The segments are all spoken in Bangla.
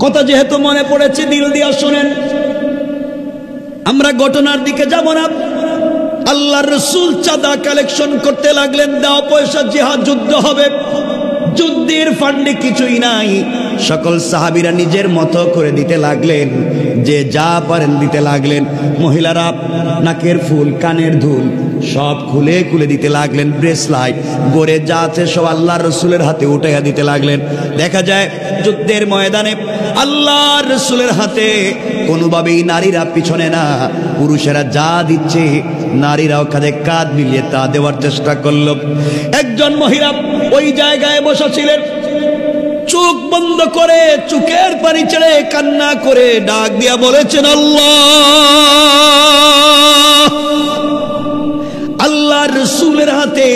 কথা যেহেতু মনে পড়েছে দিল দিয়া শুনেন, আমরা ঘটনার দিকে যাব না। আল্লাহর রাসূল চাঁদা কালেকশন করতে লাগলেন, দেওয়া পয়সা জিহাদ যুদ্ধ হবে। যুদ্ধের ফান্ডে কিছুই নাই, সকল সাহাবীরা নিজের মতো করে দিতে লাগলেন, যে যা পারেন দিতে লাগলেন। মহিলারা নাকের ফুল, কানের দুল সব খুলে খুলে দিতে লাগলেন। ব্রেসলাইট, গড়ে যা আছে সব আল্লাহর রাসূলের হাতে উঠাইয়া দিতে লাগলেন। দেখা যায় যুদ্ধের ময়দানে আল্লাহর রাসূলের হাতে কোনোভাবেই নারীরা পিছনে না, পুরুষেরা যা দিচ্ছে নারীরাও কাঁধে কাঁধ মিলিয়ে তা দেওয়ার চেষ্টা করল। একজন মহিলা ওই জায়গায় বসা ছিলেন, চোখ বন্ধ করে চোখের পানি ছেড়ে কান্না করে ডাক দিয়া বলেছেন, আল্লাহ, আল্লাহর রাসূলের হাতে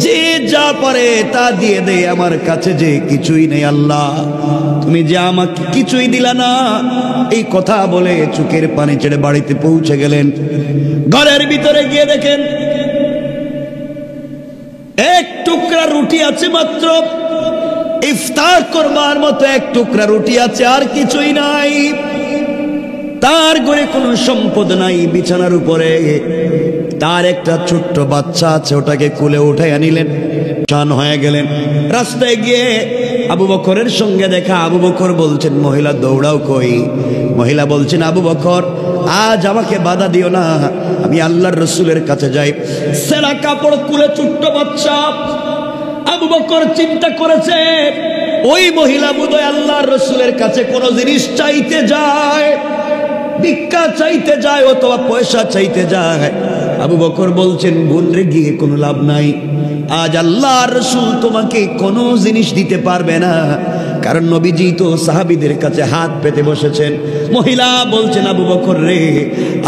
যে যা পারে তা দিয়ে দেয়, আমার কাছে যে কিছুই নেই, আল্লাহ তুমি যে আমাকে কিছুই দিলা না। এই কথা বলে চোখের পানি ছেড়ে বাড়িতে পৌঁছে গেলেন। ঘরের ভিতরে গিয়ে দেখেন এক টুকরা রুটি আছে মাত্র, ইফতার করবার মতো এক টুকরা রুটি আছে, আর কিছুই নাই। তার ঘরে কোনো সম্পদ নাই। বিছানার উপরে তার একটা ছোট্ট বাচ্চা আছে, ওটাকে কোলে উঠাইয়া নিলেন, শান হয়ে গেলেন। রাস্তায় গিয়ে আবু বকরের সঙ্গে দেখা। আবু বকর বলছেন, মহিলা দৌড়াও কই? মহিলা বলছেন, আবু বকর আজ আমাকে বাধা দিও না, আমি আল্লাহর রাসূলের কাছে যাই। সেরা কাপড় কুলে ছোট্ট বাচ্চা। আবু বকর চিন্তা করেছে ওই মহিলা বোধহয় আল্লাহর রাসূলের কাছে কোনো জিনিস চাইতে যায়, ভিক্ষা চাইতে যায় অথবা পয়সা চাইতে যায়। আবু বকর বলছেন, বোন রে গিয়ে কোনো লাভ নাই, আজ আল্লাহর রাসূল তোমাকে কোনো জিনিস দিতে পারবে না, কারণ নবীজি তো সাহাবীদের কাছে হাত পেতে বসেছেন। মহিলা বলছেন, আবু বকর রে,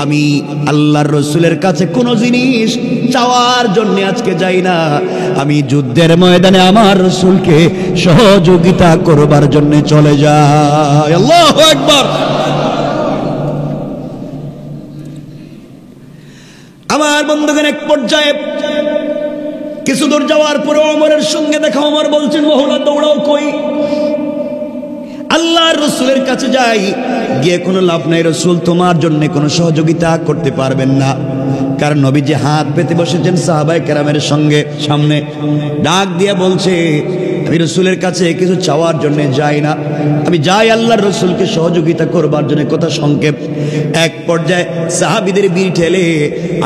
আমি আল্লাহর রাসূলের কাছে কোনো জিনিস চাওয়ার জন্য আজকে যাই না, আমি যুদ্ধের ময়দানে আমার রাসূলকে সহযোগিতা করবার জন্য চলে যাই। আল্লাহু আকবার। আমার বন্ধুগণ, এক পর্যায়ে কিছু দূর যাওয়ার পরে ওমরের সঙ্গে দেখা। ওমর বলছেন, মহিলা দৌড়াও কই? আল্লাহর রাসূলের কাছে যাই, গিয়ে কোনো লাভ নাই, রাসূল তোমার জন্য কোনো সহযোগিতা করতে পারবেন না, কারণ নবীজি হাত পেতে বসেছেন সাহাবায়ে কেরামের সঙ্গে। সামনে ডাক দিয়ে বলছে, আমি রাসূলের কাছে কিছু চাওয়ার জন্য যাই না, আমি যাই আল্লাহর রাসূলকে সহযোগিতা করবার জন্য। কথা সংক্ষেপ। এক পর্যায়ে সাহাবীদের ভিড় ঠেলে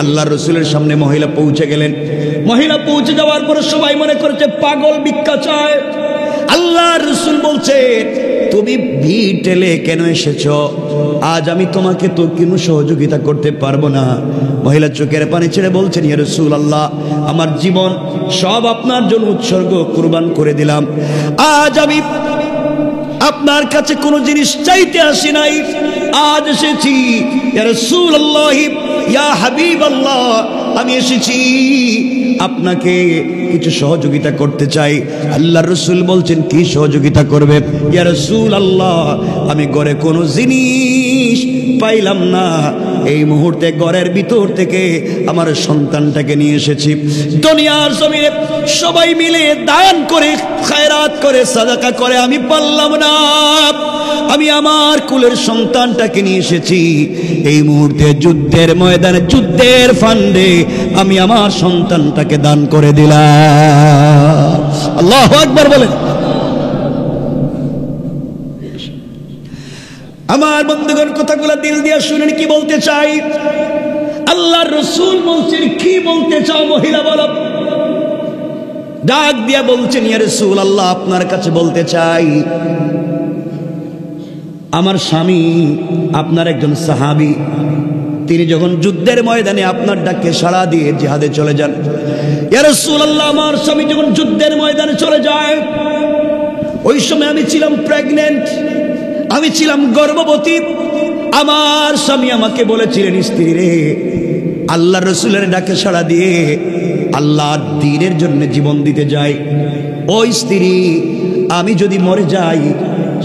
আল্লাহর রাসূলের সামনে মহিলা পৌঁছে গেলেন। মহিলা পৌঁছে যাওয়ার পরে সবাই মনে করছে পাগল, ভিক্ষা চায়। আল্লাহর রাসূল বলছে, তুমি ভিড় ঠেলে কেন এসেছ? আজ আমি তোমাকে তো কোনো সহযোগিতা করতে পারবো না। মহিলা চোখের পানি ছেড়ে বলছেন, ইয়া রাসূলুল্লাহ, আমার জীবন সব আপনার জন্য উৎসর্গ কুরবান করে দিলাম। আজ আমি আপনার কাছে কোনো জিনিস চাইতে আসি নাই, আজ এসেছি ইয়া রাসূলুল্লাহ, ইয়া হাবিবাল্লাহ, আমি এসেছি আপনাকে কিছু সহযোগিতা করতে চাই। আল্লাহর রাসূল বলছেন, কি সহযোগিতা করবে? ইয়া রাসূলুল্লাহ, আমি ঘরে কোনো জিনিস পাইলাম না, এই মুহূর্তে ঘরের ভিতর থেকে আমার সন্তানটাকে নিয়ে এসেছি। দুনিয়ার জমিনে সবাই মিলে দান করে, খায়রাত করে, সাদাকা করে, আমি পারলাম না, আমি আমার কুলের সন্তানটাকে নিয়ে এসেছি। এই মুহূর্তে যুদ্ধের ময়দানে, যুদ্ধের ফান্ডে আমি আমার সন্তানটাকে দান করে দিলাম। আল্লাহু আকবার বলেন। আমার বন্ধুগণ, কথাগুলো দিল দিয়ে শুনেন, কি বলতে চাই। আল্লাহর রাসূল বলছেন, কি বলতে চাও মহিলা বলো? ডাক দিয়া বলছেন, ইয়া রাসূলুল্লাহ, আপনার কাছে বলতে চাই, আমার স্বামী আপনার একজন সাহাবী, তিনি যখন যুদ্ধের ময়দানে আপনার ডাকে সাড়া দিয়ে জিহাদে চলে যান। ইয়া রাসূলুল্লাহ, আমার স্বামী যখন যুদ্ধের ময়দানে চলে যায়, ওই সময় আমি ছিলাম প্রেগন্যান্ট, আমি ছিলাম গর্ভবতী। আমার স্বামী আমাকে বলেছিলেন, স্ত্রী রে, আল্লাহর রাসূলের ডাকে সাড়া দিয়ে আল্লাহর দ্বীনের জন্য জীবন দিতে যাই। ওই স্ত্রী, আমি যদি মরে যাই,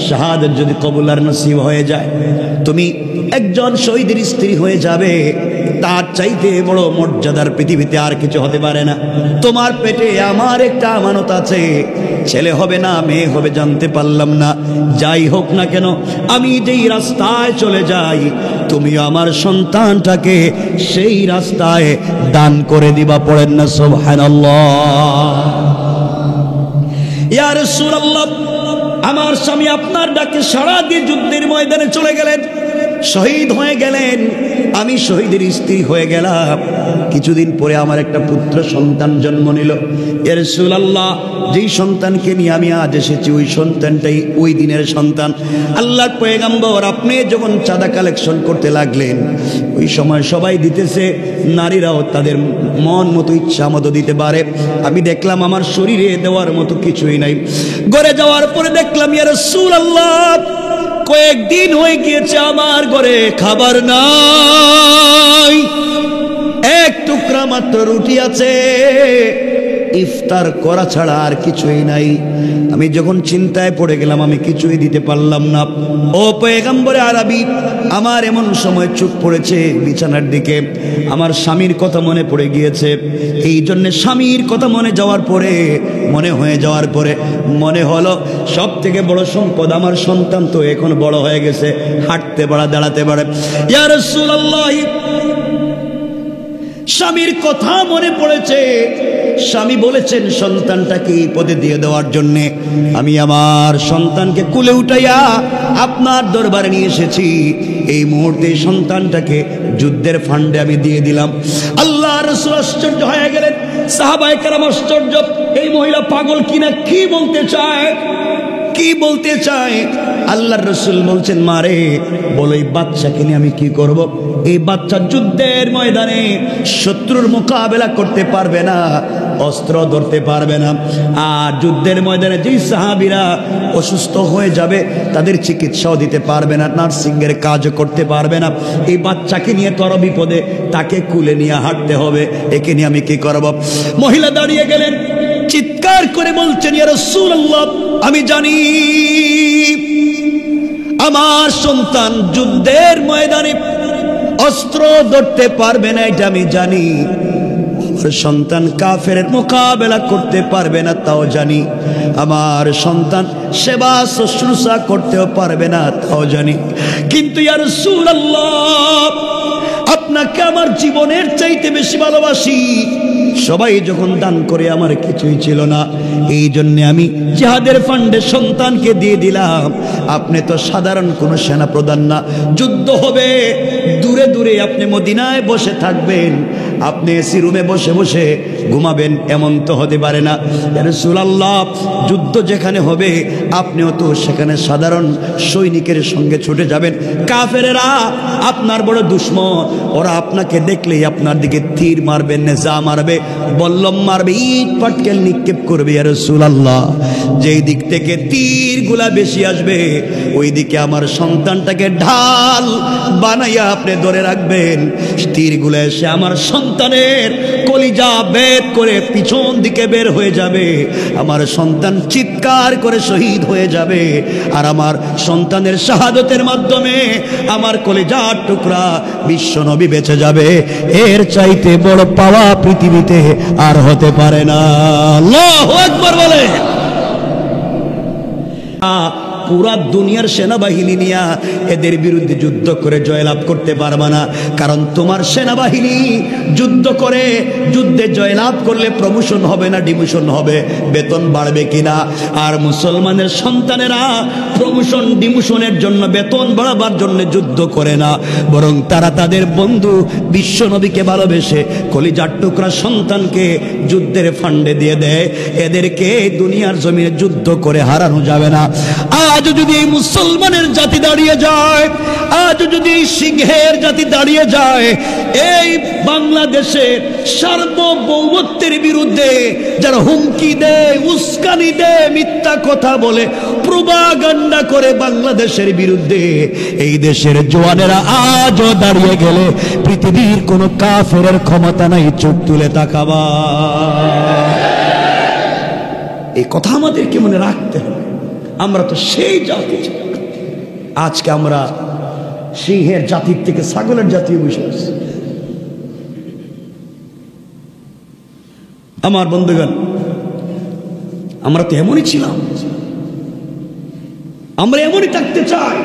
শাহাদাত যদি কবুল নসিব হয়ে যায়, তুমি একজন শহীদের স্ত্রী হয়ে যাবে, তার চাইতে বড় মর্যাদার পৃথিবীতে আর কিছু হতে পারে না। তোমার পেটে আমার একটা আমানত আছে, ছেলে হবে না মেয়ে হবে জানতে পারলাম না। যাই হোক না কেন, আমি যেই রাস্তায় চলে যাই, তুমিও আমার সন্তানটাকে সেই রাস্তায় দান করে দিবা। পড়েন না সুবহানাল্লাহ। ইয়া রাসূলুল্লাহ, আমার স্বামী আপনার ডাকে সাড়া দিয়ে যুদ্ধের ময়দানে চলে গেলেন, শহীদ হয়ে গেলেন। আমি শহীদের স্ত্রী হয়ে গেলাম। কিছুদিন পরে আমার একটা পুত্র সন্তান জন্ম নিল। ইয়া রাসূলুল্লাহ, যেই সন্তানকে নিয়ে আমি আজ এসেছি ওই সন্তানটাই ওই দিনের সন্তান। আল্লাহর পয়গম্বর, আপনি যখন চাঁদা কালেকশন করতে লাগলেন, ওই সময় সবাই দিতেছে, নারীরাও তাদের মন মতো ইচ্ছা মতো দিতে পারে। আমি দেখলাম আমার শরীরে দেওয়ার মতো কিছুই নাই। ঘরে যাওয়ার পরে দেখলাম, ইয়া রাসূলুল্লাহ, কয়েকদিন হয়ে গিয়েছে আমার ঘরে খাবার নাই, এক টুকরা মাত্র রুটি আছে, ইফতার করা ছাড়া আর কিছুই নাই। আমি যখন চিন্তায় পড়ে গেলাম, আমি কিছুই দিতে পারলাম না। ও পয়গম্বরে আরবি, আমার এমন সময় চোখ পড়েছে বিছানার দিকে, আমার স্বামীর কথা মনে পড়ে গিয়েছে। এই জন্য স্বামীর কথা মনে যাওয়ার পরে, মনে হয়ে যাওয়ার পরে মনে হলো সব থেকে বড় সম্পদ আমার সন্তান তো এখন বড় হয়ে গেছে, হাঁটতে পারে, দাঁড়াতে পারে। ইয়া রাসূলুল্লাহ, স্বামীর কথা মনে পড়েছে। স্বামী বলেছেন সন্তানটাকে এই পদে দিয়ে দেওয়ার জন্যে। আমি আমার সন্তানকে কুলে উঠাইয়া আপনার দরবারে নিয়ে এসেছি। এই মুহূর্তে সন্তানটাকে যুদ্ধের ফান্ডে আমি দিয়ে দিলাম। আল্লাহ রাসূল আশ্চর্য হয়ে গেলেন, সাহাবায়ে কেরাম আশ্চর্য, এই মহিলা পাগল কিনা, কি বলতে চায়, কি বলতে চায়? আল্লাহর রাসূল বলছেন, মারে বলো এই বাচ্চাকে নিয়ে আমি কি করব? এই বাচ্চা যুদ্ধের ময়দানে শত্রুর মোকাবেলা করতে পারবে না, অস্ত্র ধরতে পারবে না। আর যুদ্ধের ময়দানে যেই সাহাবীরা অসুস্থ হয়ে যাবে তাদের চিকিৎসাও দিতে পারবে না, নার্সিংয়ের কাজও করতে পারবে না। এই বাচ্চাকে নিয়ে তর বিপদে, তাকে কুলে নিয়ে হাঁটতে হবে, একে নিয়ে আমি কি করব? মহিলা দাঁড়িয়ে গেলেন, চিৎকার করে বলছেন, ইয়া রাসূলুল্লাহ, আমি জানি আমার সন্তান যুদ্ধের ময়দানে অস্ত্র ধরতে পারবে না, এটা আমি জানি। আমার সন্তান কাফেরের মোকাবেলা করতে পারবে না, তাও জানি। আমার সন্তান সেবা শুশ্রূষা করতেও পারবে না, তাও জানি। কিন্তু ইয়া রাসূলুল্লাহ, আপনাকে আমার জীবনের চাইতে বেশি ভালোবাসি। সবাই যখন দান করে আমার কিছুই ছিল না, এই জন্য আমি জিহাদের ফান্ডে সন্তানকে দিয়ে দিলাম। আপনি তো সাধারণ কোনো সেনা প্রধান না, যুদ্ধ হবে দূরে দূরে, আপনি মদিনায় বসে থাকবেন, আপনি এসি রুমে বসে বসে ঘুমাবেন, এমন তো হতে পারে না। ইয়া রাসূলুল্লাহ, যুদ্ধ যেখানে হবে আপনিও তো সেখানে সাধারণ সৈনিকের সঙ্গে ছুটে যাবেন। কাফেরেরা আপনার বড় দুশ্মন, ওরা আপনাকে দেখলেই আপনার দিকে তীর মারবে, নেজা মারবে, বল্লম মারবে, ইট পাটকেল নিক্ষেপ করবে। ইয়া রাসূলুল্লাহ, যেই দিক থেকে তীরগুলা বেশি আসবে ওই দিকে আমার সন্তানটাকে ঢাল বানাইয়া আপনি ধরে রাখবেন। তীরগুলো এসে আমার সন্তানের কলিজা বেদ করে পিছন দিকে বের হয়ে যাবে, আমার সন্তান চিৎকার করে শহীদ হয়ে যাবে। আর আমার সন্তানের শাহাদতের মাধ্যমে আমার কলিজার টুকরা বিশ্ব নবী বেঁচে যাবে। এর চাইতে বড় পাওয়া পৃথিবীতে আর হতে পারে না। আল্লাহু আকবার বলে। পুরা দুনিয়ার সেনাবাহিনী নিয়ে এদের বিরুদ্ধে যুদ্ধ করে জয়লাভ করতে পারবে না, কারণ তোমার সেনাবাহিনী যুদ্ধ করে যুদ্ধে জয়লাভ করলে প্রমোশন হবে না ডিমোশন হবে, বেতন বাড়বে কিনা। আর মুসলমানের সন্তানেরা প্রমোশন ডিমোশনের জন্য, বেতন বাড়াবার জন্য যুদ্ধ করে না, বরং তারা তাদের বন্ধু বিশ্ব নবীকে ভালোবেসে কলিজার টুকরা সন্তানকে যুদ্ধের ফান্ডে দিয়ে দেয়। এদেরকে দুনিয়ার জমিনে যুদ্ধ করে হারানো যাবে না। আজ যদি এই মুসলমানের জাতি দাঁড়িয়ে যায়, আজ যদি সিংহের জাতি দাঁড়িয়ে যায়, এই বাংলাদেশের সার্বভৌমত্বের বিরুদ্ধে যারা হুমকি দেয়, উস্কানি দেয়, মিথ্যা কথা বলে, প্রোপাগান্ডা করে বাংলাদেশের বিরুদ্ধে, এই দেশের জওয়ানেরা আজও দাঁড়িয়ে গেলে পৃথিবীর কোনো কাফেরের ক্ষমতা নাই চোখ তুলে তাকাবা। এই কথা আমাদেরকে মনে রাখতে হবে। আমরা তো সেই জাতি, আজকে আমরা সিংহের জাতির থেকে ছাগলের জাতি বসে আছি। আমার বন্ধুগণ, আমরা তো এমনই ছিলাম, আমরা এমনই থাকতে চাই।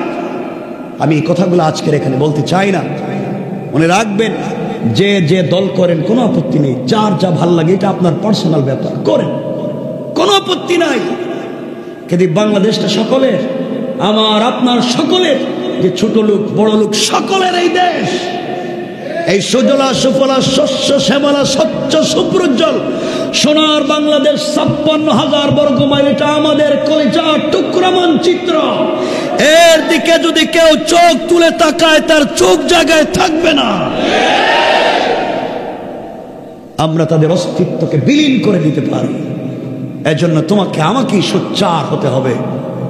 আমি এই কথাগুলো আজকের এখানে বলতে চাই না। মনে রাখবেন, যে যে দল করেন কোনো আপত্তি নেই, যার যা ভাল লাগে এটা আপনার পার্সোনাল ব্যাপার, করেন, কোনো আপত্তি নাই। কিন্তু বাংলাদেশটা সকলের, আমার আপনার সকলের, যে ছোট লোক বড় লোক সকলের এই দেশ, এই সুজলা সুফলা শস্য শ্যামলা স্বচ্ছ সুপ্রজ্জ্বল সোনার বাংলাদেশ 56,000 বর্গ মাইল, এটা আমাদের কলিজার টুকরা মানচিত্র। এর দিকে যদি কেউ চোখ তুলে তাকায়, তার চোখ জায়গায় থাকবে না। আমরা তাদের অস্তিত্বকে বিলীন করে দিতে পারি। এজন্য তোমাকে আমাকেই সোচ্চার হতে হবে,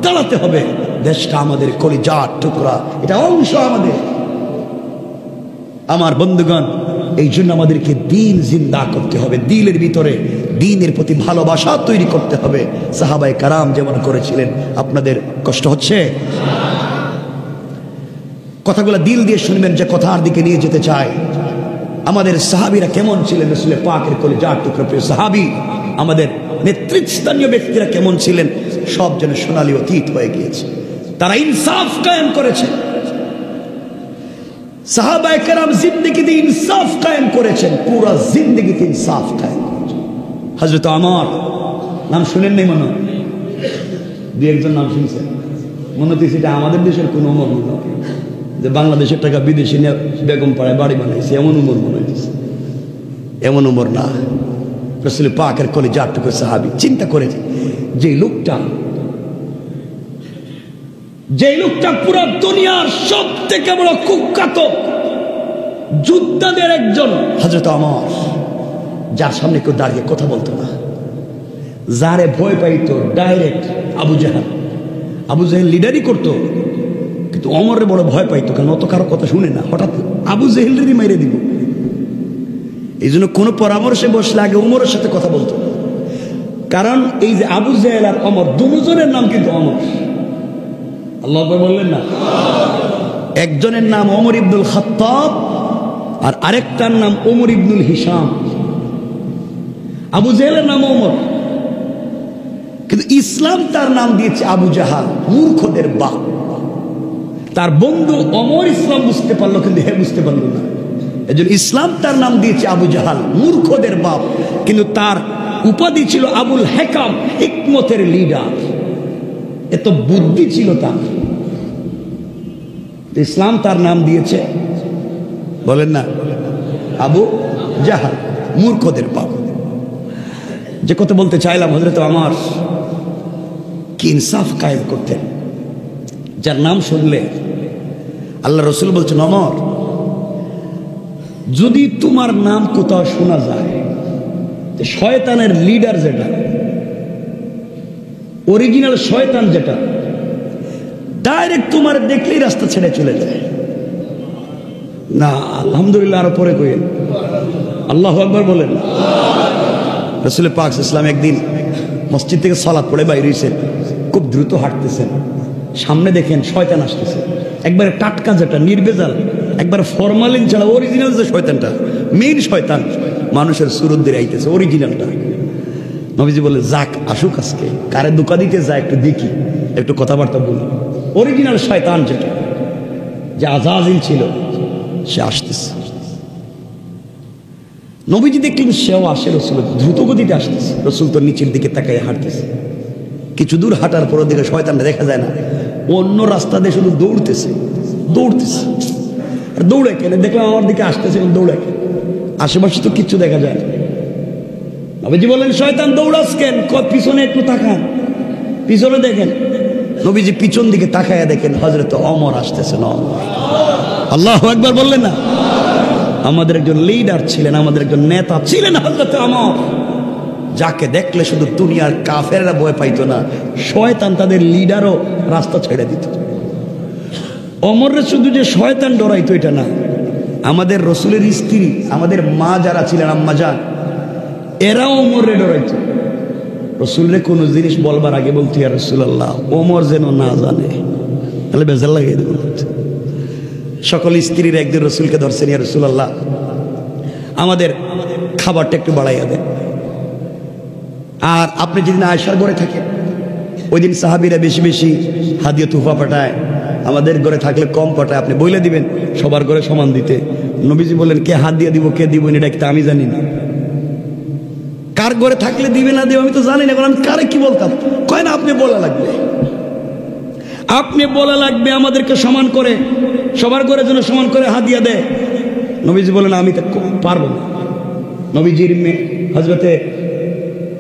দাঁড়াতে হবে। দেশটা আমাদের কলিজার টুকরা, এটা অংশ আমাদের। আমার বন্ধুগণ, এই জন্য আমাদেরকে দিন জিন্দা করতে হবে, দিলের ভিতরে দিনের প্রতি ভালোবাসা তৈরি করতে হবে। সাহাবায়ে কারাম যেমন করেছিলেন। আপনাদের কষ্ট হচ্ছে? কথাগুলো দিল দিয়ে শুনবেন, যে কথার দিকে নিয়ে যেতে চাই। আমাদের সাহাবীরা কেমন ছিলেন, রাসূলের পাকের কলিজার টুকরা প্রিয় সাহাবী, আমাদের নেতৃস্থানীয় ব্যক্তিরা কেমন ছিলেন, সব যেন সোনালী অতীত হয়ে গিয়েছে। তারা ইনসাফ কায়েম করেছে। সাহাবায়ে কেরাম জিন্দেগিতে ইনসাফ কায়েম করেছেন, পুরো জিন্দেগিতে ইনসাফ কায়েম করেছেন। হযরত ওমর, নাম শুনেন নাই মনে হয়? দুই একজন নাম শুনছেন মনে হচ্ছে এটা আমাদের দেশের কোন ওমর মনে হয়, যে বাংলাদেশের টাকা বিদেশি নিয়ে বেগম পাড়ায় বাড়ি বানাইছে, এমন ওমর মনে হইতেছে। এমন ওমর না, রাসূল পাকের কলিজার টুকরা সাহাবী। চিন্তা করেছে, যে লোকটা পুরো দুনিয়ার সব থেকে বড় কুখ্যাত যোদ্ধাদের একজন হযরত ওমর, যার সামনে কেউ দাঁড়িয়ে কথা বলতো না, যারে ভয় পাইতো ডাইরেক্ট আবু জাহেল। আবু জাহেল লিডারই করতো, কিন্তু ওমরের বড় ভয় পাইতো, কারণ অত কারো কথা শুনে না, হঠাৎ আবু জাহেলেরই মেরে দিব। এই জন্য কোনো পরামর্শে বসলে আগে ওমরের সাথে কথা বলতো, কারণ এই যে আবু জাহেল আর ওমর দুজনের নাম কিন্তু ওমর। আল্লাহু আকবার বললেন না? একজনের নাম ওমর ইবনুল খাত্তাব আর আরেকটার নাম ওমর ইবনুল হিশাম। আবু জাহেলের নাম ওমর, কিন্তু ইসলাম তার নাম দিয়েছে আবু জাহাল, মূর্খদের বাপ। তার বন্ধু ওমর ইসলাম বুঝতে পারলো, কিন্তু হে বুঝতে পারলো না। এজন্য ইসলাম তার নাম দিয়েছে আবু জাহাল, মূর্খদের বাপ। কিন্তু তার উপাধি ছিল আবুল হেকাম, হিকমতের লিডার। এত বুদ্ধি ছিল তার। ইসলাম তার নাম দিয়েছে, বলেন না, আবু জাহাল, মূর্খদের বাপ। যে কথা বলতে চাইলাম, হযরত ওমর কি ইনসাফ কায়েম করতেন, যার নাম শুনলে আল্লাহ রসুল বলছেন, ওমর যদি তোমার নাম কোথাও শোনা যায়, শয়তানের লিডার যেটা, অরিজিনাল শয়তান যেটা, ডাইরেক্ট তোমার দেখলেই রাস্তা ছেড়ে চলে যায় না। আলহামদুলিল্লাহ আরো পরে কইেন, আল্লাহু আকবার বলেন। রাসূল পাক ইসলাম একদিন মসজিদ থেকে সালাত পড়ে বাইরে হইছেন, খুব দ্রুত হাঁটতেছেন, সামনে দেখেন শয়তান আসতেছে, একবারে টাটকা যেটা, নির্ভেজাল, একবার ফরমালিন ছাড়া অরিজিনাল যে শয়তানটা, মেইন শয়তান, মানুষের সুরত দিয়ে আইতেছে, অরিজিনালটা। নবীজি বলে, যাক আসুক, আজকে কারে ধোঁকা দিতে যায় একটু দেখি, একটু কথাবার্তা বলি। অরিজিনাল শয়তান যেটা, যে আজাজিল ছিল, সে আসতেছে। নবীজি দেখলেন সেও আসে, রসুল দ্রুত গতিতে আসতেছে। রসুল তো নিচের দিকে তাকায় হাঁটতেছে। কিছু দূর হাঁটার পর দিকে শয়তানটা দেখা যায় না, অন্য রাস্তা দিয়ে শুধু দৌড়তেছে। আর দৌড়ে কেন দেখলাম আমার দিকে আসতেছে, দৌড়ে কেন, আশেপাশে তো কিচ্ছু দেখা যায় না। নবীজি বলেন, শয়তান দৌড়াস কেন? পিছনে একটু তাকান, পিছনে দেখেন। নবীজি পিছন দিকে তাকায়া দেখেন হযরত ওমর আসতেছেন। আল্লাহু আকবার বললেন না? আমাদের একজন লিডার ছিলেন, আমাদের একজন নেতা ছিলেন হযরত ওমর, যাকে দেখলে শুধু দুনিয়ার কাফেররা ভয় পাইতো না, শয়তান তাদের লিডারও রাস্তা ছেড়ে দিত। ওমরে শুধু যে শয়তান ডরাইতো এটা না, আমাদের রসুলের স্ত্রী, আমাদের মা যারা ছিলেন, আম্মা জান, এরাও ওমরে ডরাইতো। রসুলরে কোনো জিনিস বলবার আগে বলতো, ইয়া রাসূলুল্লাহ, ওমর যেন না জানে, তাহলে বেজার লাগিয়ে দেব। সকল স্ত্রীর একদিন রসুলকে ধরছেন, ইয়া রাসূলুল্লাহ, আমাদের খাবারটা একটু বাড়াইয়া দেন। আর আপনি যেদিন আয়েশার ঘরে থাকেন ওই দিন সাহাবীরা বেশি বেশি হাদিয়া তুফা পাঠায়, আমাদের ঘরে থাকলে কম পাঠায়, আপনি বলে দিবেন সবার ঘরে সমান দিতে। নবীজি বললেন কে হাত দিয়ে দিব কে দিব এটা কিন্তু আমি জানি না, কার ঘরে থাকলে দিবে না দিবে আমি তো জানি না, এখন আমি কারে কি বলতাম। কয় না আপনি বলা লাগবে, আপনি বলা লাগবে আমাদেরকে সমান করে, সবার ঘরে যেন সমান করে হাদিয়া দেয়। নবীজি বলেন আমি তো পারবো না। নবীজির মেয়ে হযরতে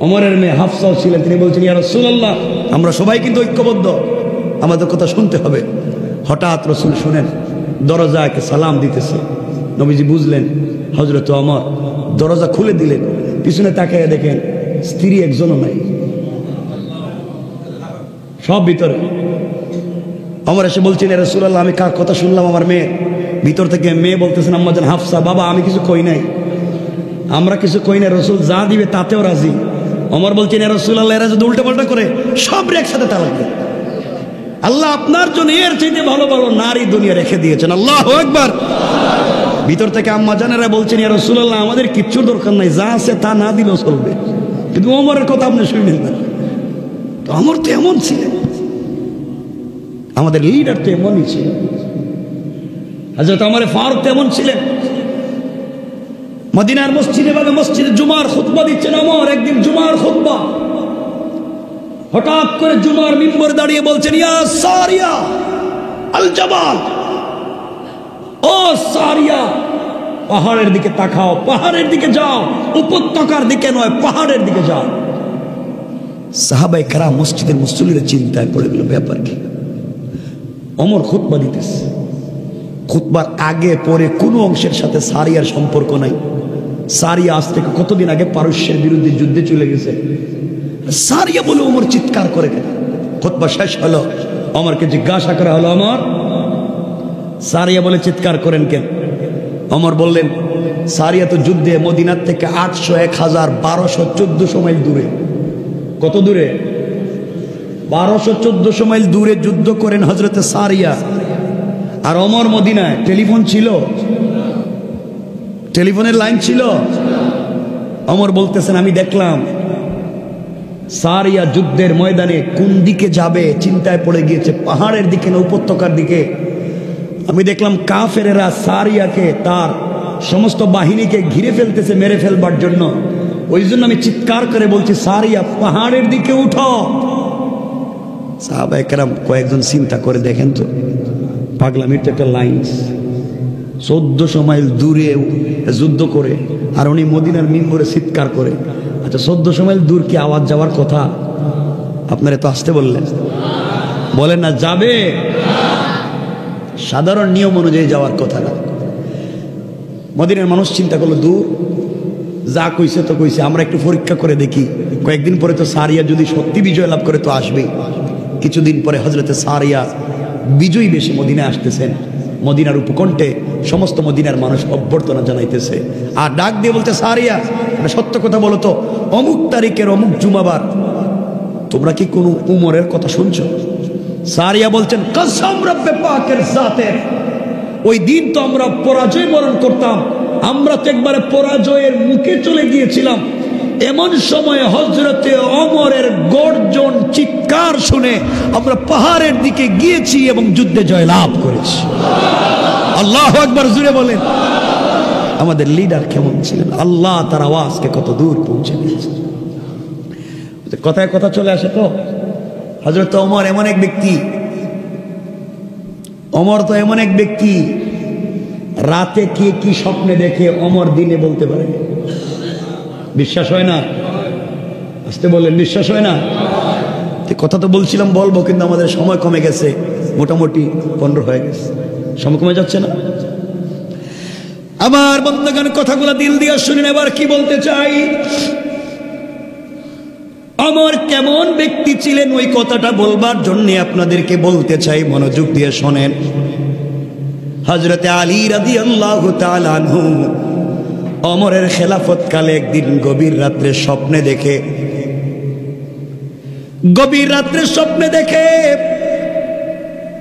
ওমরের মেয়ে হাফসাও ছিলেন, তিনি বলছেন ইয়া রাসূলুল্লাহ আমরা সবাই কিন্তু ঐক্যবদ্ধ, আমাদের কথা শুনতে হবে। হঠাৎ রাসূল শুনেন দরজায় সালাম দিতেছে। নবীজি বুঝলেন হযরত ওমর, দরজা খুলে দিলেন, পিছনে তাকিয়ে দেখেন স্ত্রী একজনও নাই, সব ভিতরে। ওমর এসে বলছেন ইয়া রাসূলুল্লাহ আমি কার কথা শুনলাম? আমার মেয়ে। ভিতর থেকে মেয়ে বলতেছেন আম্মা জান হাফসা, বাবা আমি কিছু কই নাই, আমরা কিছু কই নাই, রাসূল যা দিবে তাতেও রাজি। ওমর বলছেন ইয়া রাসূলুল্লাহ এরা যদি উল্টা পাল্টা করে সব একসাথে তালাক দেয়। আল্লাহ আপনার জন্য এর চাইতে ভালো ভালো নারী দুনিয়া রেখে দিয়েছেন, আল্লাহু আকবার। ভিতর থেকে আম্মা জানেরা বলছেন ইয়া রাসূলুল্লাহ আমাদের কিচ্ছুর দরকার নাই, যা আছে তা না দিলেও চলবে, কিন্তু ওমরের কথা আপনি শুনলেন না। তো ওমর তো এমন ছিলেন, আমাদের লিডার তো এমনই ছিল, হযরত ওমর ফারুক তেমন ছিলেন। মদিনার মসজিদে ভাবে মসজিদে জুমার খুতবা দিচ্ছেন ওমর, একদিন জুমার খুতবা, হঠাৎ করে জুমার মিম্বরে দাঁড়িয়ে বলছেন ইয়া সারিয়া আল জাবাল, ও সারিয়া পাহাড়ের দিকে তাকাও, পাহাড়ের দিকে যাও, উপত্যকার দিকে নয় পাহাড়ের দিকে যাও। সাহাবায়ে কেরাম মসজিদের মুসল্লিরা চিন্তায় পড়ে গেল ব্যাপার কি। ওমর খুতবা দিতেছে, খুতবার আগে পরে কোনো অংশের সাথে সারিয়ার সম্পর্ক নাই। সারিয়া আজ থেকে কতদিন আগে পারস্যের বিরুদ্ধে যুদ্ধে চলে গেছে। সারিয়া বলে ওমর চিৎকার করে কেন? খুতবা শেষ হলো, ওমরকে জিজ্ঞাসা করা হলো ওমর সারিয়া বলে চিৎকার করেন কেন? ওমর বললেন সারিয়া তো যুদ্ধে মদিনার থেকে 800, 1000, 1200, 1400 মাইল দূরে। কত দূরে? 1200, 1400 মাইল দূরে যুদ্ধ করেন হযরতে সারিয়া। আর ওমর মদিনায়। টেলিফোন ছিল? টেলিফোনের লাইন ছিল? ওমর বলতেছেন আমি দেখলাম সারিয়া যুদ্ধের ময়দানে কোন দিকে যাবে চিন্তায় পড়ে গিয়েছে, পাহাড়ের দিকে না উপত্যকার দিকে। আমি দেখলাম কাফেরেরা সারিয়াকে তার সমস্ত বাহিনীকে ঘিরে ফেলতেছে মেরে ফেলবার জন্য। ওই জন্য আমি চিৎকার করে বলছি সারিয়া পাহাড়ের দিকে উঠো। সাহাবায়ে কেরাম কয়েকজন চিন্তা করে দেখেন তো, পাগলামির তো একটা লাইন। 1400 মাইল দূরে যুদ্ধ করে আর উনি মদিনার মিম্বরে চিৎকার করে। আচ্ছা 1400 মাইল দূর কি আওয়াজ যাওয়ার কথা? আপনারা তো আসতে বললেন, বলেন না যাবে? সাধারণ নিয়ম অনুযায়ী যাওয়ার কথা না। মদিনার মানুষ চিন্তা করলো দূর, যা কইছে তো কইছে, আমরা একটু পরীক্ষা করে দেখি। কয়েকদিন পরে তো সারিয়া যদি সত্যি বিজয় লাভ করে তো আসবেই। কিছুদিন পরে হযরতে সারিয়া বিজয়ী বেশে মদিনায় আসতেছেন। মদিনার উপকণ্ঠে সমস্ত মদিনার মানুষ অভ্যর্থনা জানাইতেছে আর ডাক দিয়ে বলতে সারিয়া সত্য কথা বলো তো, অমুক তারিখের অমুক জুমাবার তোমরা কি কোনো উমরের কথা শুনছো? সারিয়া বলছেন কসম রব্বে পাকের জাতের, ওই দিন তো আমরা পরাজয় বরণ করতাম, আমরা তো একবারে পরাজয়ের মুখে চলে গিয়েছিলাম। এমন সময় হযরতে ওমরের গর্জন চিৎকার শুনে আমরা পাহাড়ের দিকে গিয়েছি এবং যুদ্ধে জয় লাভ করেছি। আল্লাহু আকবার, জুড়ে বলেন। আমাদের লিডার কেমন ছিলেন, আল্লাহ তার আওয়াজকে কত দূর পৌঁছে দিয়েছে। কথায় কথা চলে আসে তো, হযরত ওমর এমন এক ব্যক্তি, ওমর তো এমন এক ব্যক্তি, রাতে কে কি স্বপ্নে দেখে ওমর দিনে বলতে পারে। বিশ্বাস হয় না? আসতে বলেন, বিশ্বাস হয় না? কথা তো বলছিলাম বলবো, কিন্তু আমাদের সময় কমে গেছে, মোটামুটি 15 হয়ে গেছে, সময় কমে যাচ্ছে না? আমার বন্ধুগণ কথাগুলো দিল দিয়ে শুনেন। এবার কি বলতে চাই, ওমর কেমন ব্যক্তি ছিলেন ওই কথাটা বলবার জন্য আপনাদেরকে বলতে চাই, মনোযোগ দিয়ে শোনেন। হযরতে আলী রাদিয়াল্লাহু তাআলা আনহু ওমরের খেলাফত কালে একদিন গভীর রাত্রে স্বপ্নে দেখে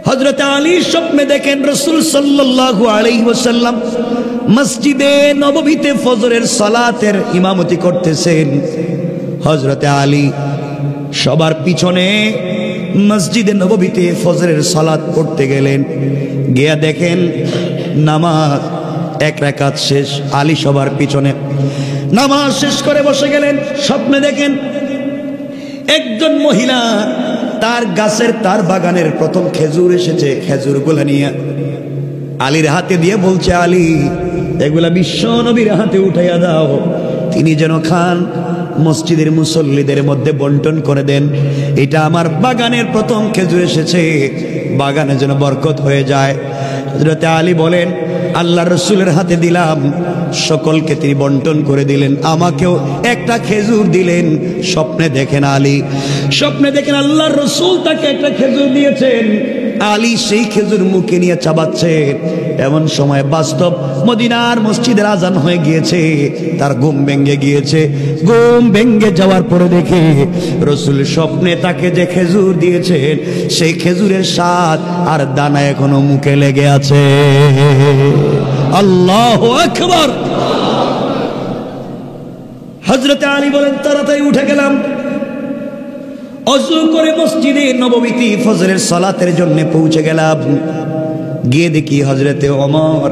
হযরতে আলী স্বপ্নে দেখেন রাসূল সাল্লাল্লাহু আলাইহি ওয়াসাল্লাম মসজিদে নববীতে ফজরের সালাতের ইমামতি করতেছেন। হযরতে আলী সবার পিছনে মসজিদে নববীতে ফজরের সালাত পড়তে গেলেন। গিয়া দেখেন নামাজ এক রাকাত শেষ, আলী সবার পিছনে নামাজ শেষ করে বসে গেলেন। স্বপ্নে দেখেন একজন মহিলা তার গাছের তার বাগানের প্রথম খেজুর এসেছে, খেজুরগুলা নিয়ে আলীর হাতে দিয়ে বলছে, আলী এগুলা বিশ্ব নবীর হাতে উঠাইয়া দাও, তিনি যেন খান, মসজিদের মুসল্লিদের মধ্যে বন্টন করে দেন। এটা আমার বাগানের প্রথম খেজুর এসেছে, বাগানে যেন বরকত হয়ে যায়। হযরত আলী বলেন, আল্লাহ রসুলের হাতে দিলাম, সকলকে তিনি বন্টন করে দিলেন, আমাকেও একটা খেজুর দিলেন। স্বপ্নে দেখেন আলী, স্বপ্নে দেখেন আল্লাহর রসুল তাকে একটা খেজুর দিয়েছেন, আলী সেই খেজুর মুখে নিয়ে চাবাচ্ছেন। এমন সময় বাস্তব মদিনার মসজিদের আজান হয়ে গিয়েছে, তার ঘুম ভেঙে গিয়েছে। ঘুম ভেঙে যাওয়ার পরে দেখে রসুল স্বপ্নে তাকে যে খেজুর দিয়েছেন সেই খেজুরের স্বাদ আর দানা এখনো মুখে লেগে আছে। আল্লাহু আকবার। হযরত আলী বলেন, তাড়াতাড়ি উঠে গেলাম, অজু করে মসজিদে নববীতে ফজরের সালাতের জন্য পৌঁছে গেলাম। গিয়ে দেখি হযরতে ওমর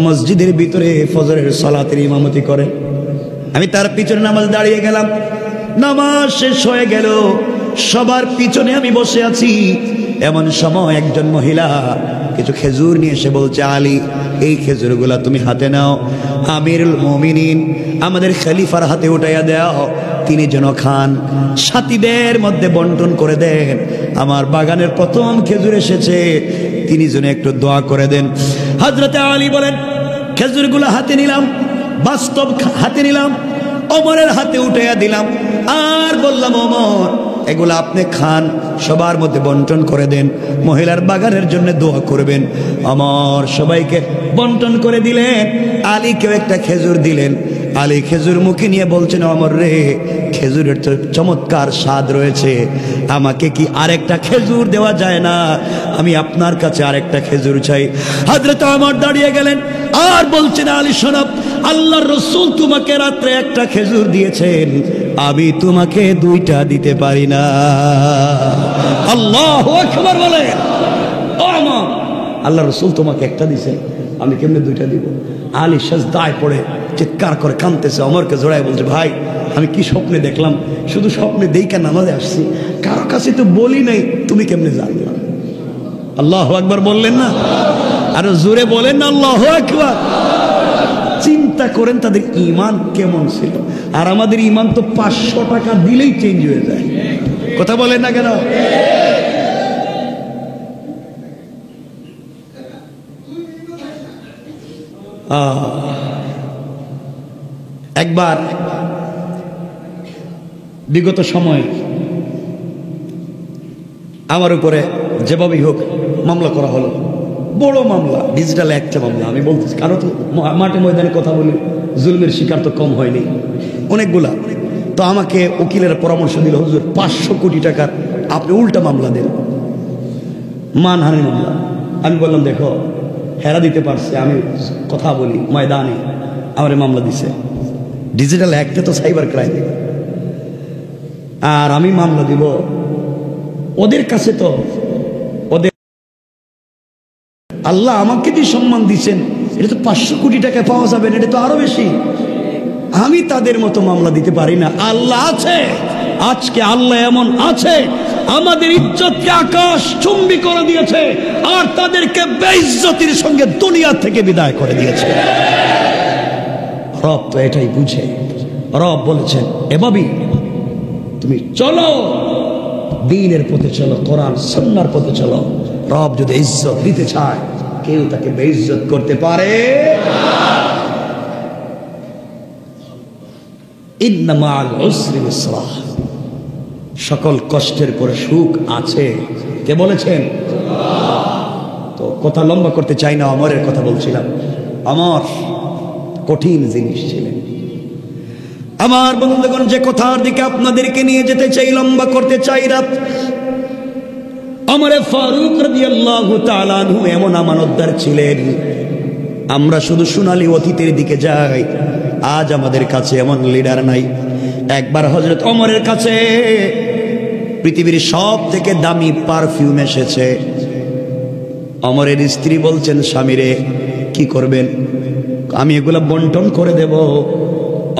মসজিদের ভিতরে ফজরের সালাতের ইমামতি করে। আমি তার পিছনে নামাজ দাঁড়িয়ে গেলাম। নামাজ শেষ হয়ে গেল, সবার পিছনে আমি বসে আছি। এমন সময় একজন মহিলা কিছু খেজুর নিয়ে এসে বলছে, আলী এই খেজুরগুলা তুমি হাতে নাও, আমিরুল মুমিনিন আমাদের খলিফার হাতে উঠাইয়া দাও, তিনি যেন খান, সাথীদের মধ্যে বন্টন করে দেন। আমার বাগানের প্রথম খেজুর এসেছে, তিনি যেন একটু দোয়া করে দেন। হযরত আলী বলেন, খেজুরগুলো হাতে নিলাম, বাস্তব হাতে নিলাম, ওমরের হাতে উঠাইয়া দিলাম, আর বললাম, ওমর এগুলো আপনি খান, সবার মধ্যে বন্টন করে দেন, মহিলার বাগানের জন্য দোয়া করবেন। ওমর সবাইকে বন্টন করে দিলেন, আলীকেও একটা খেজুর দিলেন। আলী খেজুর মুখে নিয়ে বলছেন, ওমর রে খেজুরের তো চমৎকার স্বাদ রয়েছে, আমাকে কি আরেকটা খেজুর দেওয়া যায় না? আমি আপনার কাছে আরেকটা খেজুর চাই। হযরত ওমর দাঁড়িয়ে গেলেন আর বলছেন, আলী শোনো, আল্লাহর রাসূল তোমাকে রাত্রে একটা খেজুর দিয়েছেন, আমি তোমাকে দুইটা দিতে পারি না। আল্লাহু আকবার বলে, ওমর আল্লাহর রাসূল তোমাকে একটা দিয়েছেন, আমি কেমনে দুইটা দিব? আলী সাজদায় পড়ে চিৎকার করে কাঁদতেছে, ওমরকে জড়ায় বলছে, ভাই আমি কি স্বপ্নে দেখলাম, শুধু স্বপ্নে দেইকা নামাজে আসছি, কারো কাছে তো বলি নাই, তুমি কেমনে জানলা? আল্লাহু আকবার বললেন না? আর জোরে বলেন না আল্লাহু আকবার। চিন্তা করেন তাদের ঈমান কেমন ছিল। আর আমাদের ঈমান তো 500 টাকা দিলেই চেঞ্জ হয়ে যায়। কথা বলেন না কেন? একবার বিগত সময় আমার উপরে যেভাবেই হোক মামলা করা হলো, বড় মামলা, ডিজিটাল একটা মামলা। আমি বলতেছি, কারো তো মাঠে ময়দানে কথা বলি, জুলমের শিকার তো কম হয়নি, অনেকগুলা। তো আমাকে উকিলের পরামর্শ দিল, হুজুর 500 কোটি টাকার আপনি উল্টা মামলা দেন, মানহানির মামলা। আমি বললাম, দেখো হেরা দিতে পারছে, আমি কথা বলি ময়দানে, আমার মামলা দিছে। ডিজিটাল অ্যাক্টে তো সাইবার ক্রাইম, আর আমি মামলা দিব ওদের কাছে। তো ওদের আল্লাহ আমাকে যে সম্মান দিচ্ছেন, এটা তো 500 কোটি টাকায় পাওয়া যাবে না, এটা তো আরো বেশি। আমি তাদের মতো মামলা দিতে পারি না। আল্লাহ আছে, আজকে আল্লাহ এমন আছে, আমাদের ইজ্জতকে আকাশ চুম্বি করে দিয়েছে, আর তাদেরকে বেইজ্জতির সঙ্গে দুনিয়া থেকে বিদায় করে দিয়েছে। রব তো এটাই বুঝে। রব বলেছেন, এভাবেই তুমি চলো, দ্বীনের পথে চলো, কোরআন সুন্নাহর পথে চলো। রব যদি ইজ্জত দিতে চায়, কেউ তাকে বেইজ্জত করতে পারে না। ইন্না মাআল উসরি ইউসরা, সকল কষ্টের পরে সুখ আছে। কে বলেছেন? তো কথা লম্বা করতে চাই না, অমরের কথা বলছিলাম। অমর কঠিন জিনিস ছিলেন। আমার বন্ধুগণ, যে কথার দিকে আপনাদেরকে নিয়ে যেতে চাই, লম্বা করতে চাই না, ওমর ফারুক রাদিয়াল্লাহু তাআলা আনহু এমন আমানতদার ছিলেন। আমরা শুধু সোনালী অতীতের দিকে যাই, আজ আমাদের কাছে এমন লিডার নাই। একবার হযরত ওমরের কাছে পৃথিবীর সব থেকে দামি পারফিউম এসেছে। অমরের স্ত্রী বলছেন, স্বামীরে কি করবেন? আমি এগুলো বন্টন করে দেব।